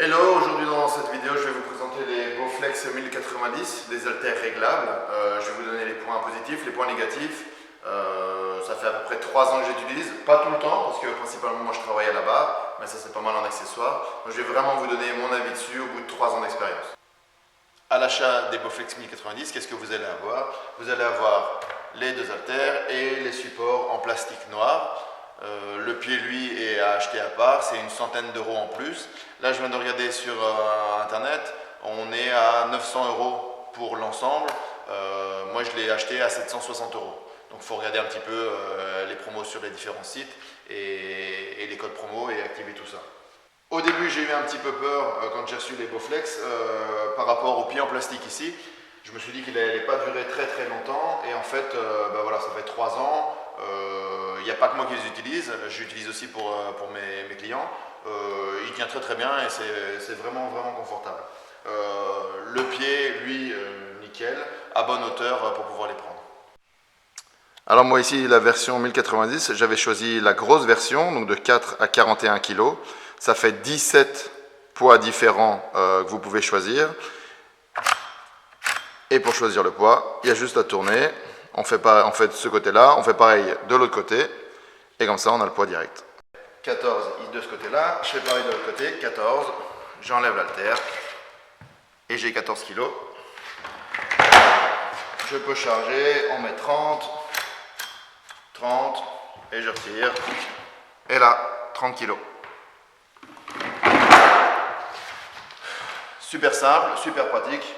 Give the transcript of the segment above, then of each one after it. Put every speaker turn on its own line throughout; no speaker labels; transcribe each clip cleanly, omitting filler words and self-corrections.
Hello, aujourd'hui dans cette vidéo je vais vous présenter les Bowflex 1090, des haltères réglables. Je vais vous donner les points positifs, les points négatifs. Ça fait à peu près 3 ans que j'utilise, pas tout le temps parce que principalement moi je travaille à la barre, mais ça c'est pas mal en accessoire. Donc je vais vraiment vous donner mon avis dessus au bout de 3 ans d'expérience. À l'achat des Bowflex 1090, qu'est-ce que vous allez avoir? Vous allez avoir les deux haltères et les supports en plastique noir. Le pied, lui, est à acheter à part, c'est une centaine d'euros en plus. Là, je viens de regarder sur internet, on est à 900 euros pour l'ensemble. Moi, je l'ai acheté à 760 euros. Donc, il faut regarder un petit peu les promos sur les différents sites et les codes promo et activer tout ça. Au début, j'ai eu un petit peu peur quand j'ai reçu les Bowflex par rapport au pied en plastique ici. Je me suis dit qu'il n'allait pas durer très longtemps et en fait, voilà, ça fait 3 ans. Il n'y a pas que moi qui les utilise, j'utilise aussi pour mes clients. Il tient très bien et c'est vraiment confortable. Le pied, lui, nickel, à bonne hauteur pour pouvoir les prendre. Alors moi ici, la version 1090, j'avais choisi la grosse version, donc de 4 à 41 kg. Ça fait 17 poids différents que vous pouvez choisir. Et pour choisir le poids, il y a juste à tourner. On fait ce côté-là, on fait pareil de l'autre côté. Et comme ça, on a le poids direct. 14 de ce côté-là, je fais pareil de l'autre côté, 14. J'enlève l'haltère. Et j'ai 14 kg. Je peux charger, on met 30. Et je retire. Et là, 30 kg. Super simple, super pratique,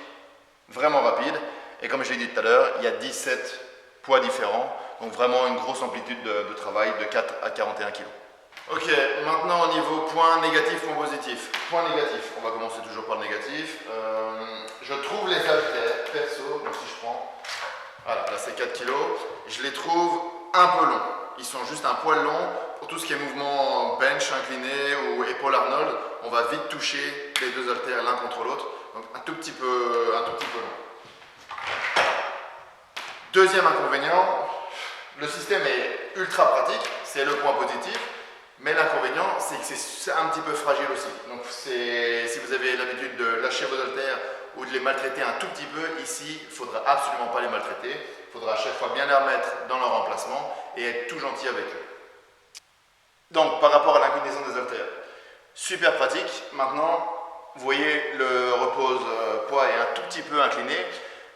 vraiment rapide. Et comme je l'ai dit tout à l'heure, il y a 17 poids différents. Donc vraiment une grosse amplitude de travail de 4 à 41 kg. Ok, maintenant au niveau point négatif, point positif. Point négatif, on va commencer toujours par le négatif. Je trouve les haltères, perso, donc si je prends, voilà, là c'est 4 kg, je les trouve un peu longs. Ils sont juste un poil long. Pour tout ce qui est mouvement bench incliné ou épaule Arnold, on va vite toucher les deux haltères l'un contre l'autre. Donc un tout petit peu long. Deuxième inconvénient, le système est ultra pratique, c'est le point positif, mais l'inconvénient c'est que c'est un petit peu fragile aussi. Donc si vous avez l'habitude de lâcher vos haltères ou de les maltraiter un tout petit peu, ici il ne faudra absolument pas les maltraiter. Il faudra à chaque fois bien les remettre dans leur emplacement et être tout gentil avec eux. Donc par rapport à l'inclinaison des haltères, super pratique. Maintenant, vous voyez le repose-poids est un tout petit peu incliné.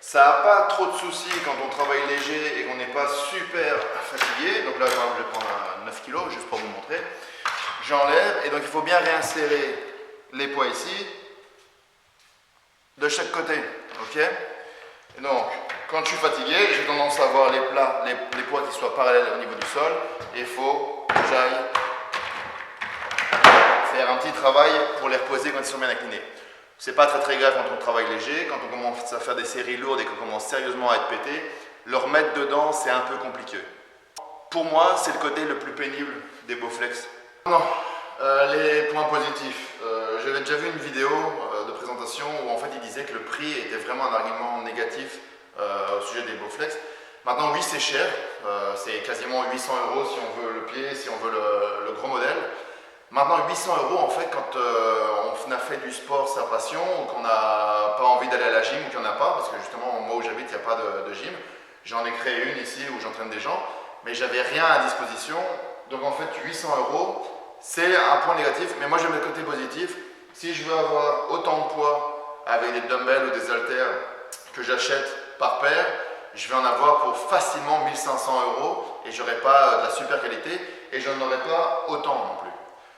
Ça n'a pas trop de soucis quand on travaille léger et qu'on n'est pas super fatigué. Donc là, je vais prendre un 9 kg juste pour vous montrer. J'enlève et donc il faut bien réinsérer les poids ici de chaque côté. Ok? Et donc, quand je suis fatigué, j'ai tendance à avoir les poids qui soient parallèles au niveau du sol. Et il faut que j'aille faire un petit travail pour les reposer quand ils sont bien inclinés. C'est pas très grave quand on travaille léger, quand on commence à faire des séries lourdes et qu'on commence sérieusement à être pété, le remettre dedans c'est un peu compliqué. Pour moi c'est le côté le plus pénible des Bowflex. Non, les points positifs. J'avais déjà vu une vidéo de présentation où en fait il disait que le prix était vraiment un argument négatif au sujet des Bowflex. Maintenant oui c'est cher, c'est quasiment 800 € si on veut le pied, si on veut le gros modèle. Maintenant 800 € en fait quand on a fait du sport sa passion ou qu'on n'a pas envie d'aller à la gym ou qu'il n'y en a pas, parce que justement moi où j'habite il n'y a pas de gym, j'en ai créé une ici où j'entraîne des gens, mais j'avais rien à disposition, donc en fait 800 € c'est un point négatif, mais moi je mets le côté positif. Si je veux avoir autant de poids avec des dumbbells ou des haltères que j'achète par paire, je vais en avoir pour facilement 1500 € et je n'aurai pas de la super qualité et je n'en aurai pas autant non plus.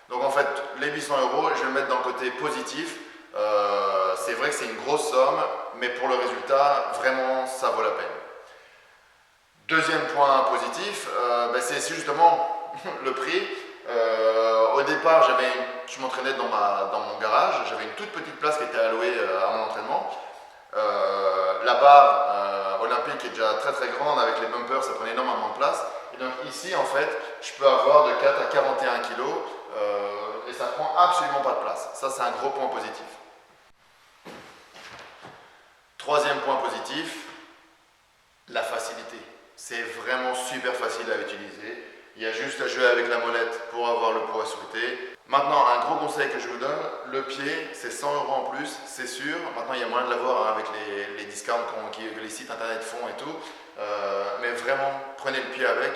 Donc en fait, les 800 €, je vais le mettre dans le côté positif. C'est vrai que c'est une grosse somme, mais pour le résultat, vraiment, ça vaut la peine. Deuxième point positif, c'est justement le prix. Au départ, je m'entraînais dans mon garage, j'avais une toute petite place qui était allouée à mon entraînement. La barre olympique est déjà très grande, avec les bumpers, ça prenait énormément de place. Et donc ici, en fait, je peux avoir de 4 à 41 kg et ça prend absolument pas de place. Ça, c'est un gros point positif. Troisième point positif, la facilité. C'est vraiment super facile à utiliser. Il y a juste à jouer avec la molette pour avoir le poids souhaité. Maintenant, un gros conseil que je vous donne, le pied, c'est 100 € en plus, c'est sûr. Maintenant, il y a moyen de l'avoir avec les discounts que les sites internet font et tout. Mais vraiment, prenez le pied avec.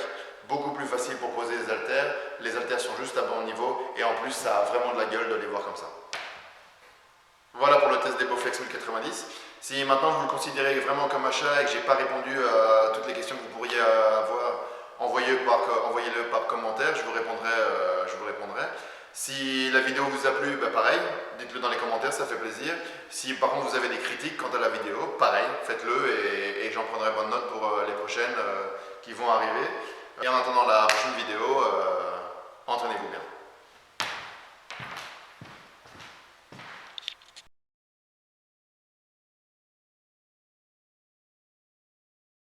Beaucoup plus facile pour poser les haltères. Les haltères sont juste à bon niveau et en plus, ça a vraiment de la gueule de les voir comme ça. Voilà pour le test des Bowflex 1090. Si maintenant vous le considérez vraiment comme achat et que j'ai pas répondu à toutes les questions que vous pourriez avoir, envoyez-le par commentaire, je vous répondrai. Si la vidéo vous a plu, bah pareil, dites-le dans les commentaires, ça fait plaisir. Si par contre vous avez des critiques quant à la vidéo, pareil, faites-le et j'en prendrai bonne note pour les prochaines qui vont arriver. Et en attendant la prochaine vidéo, entraînez-vous bien.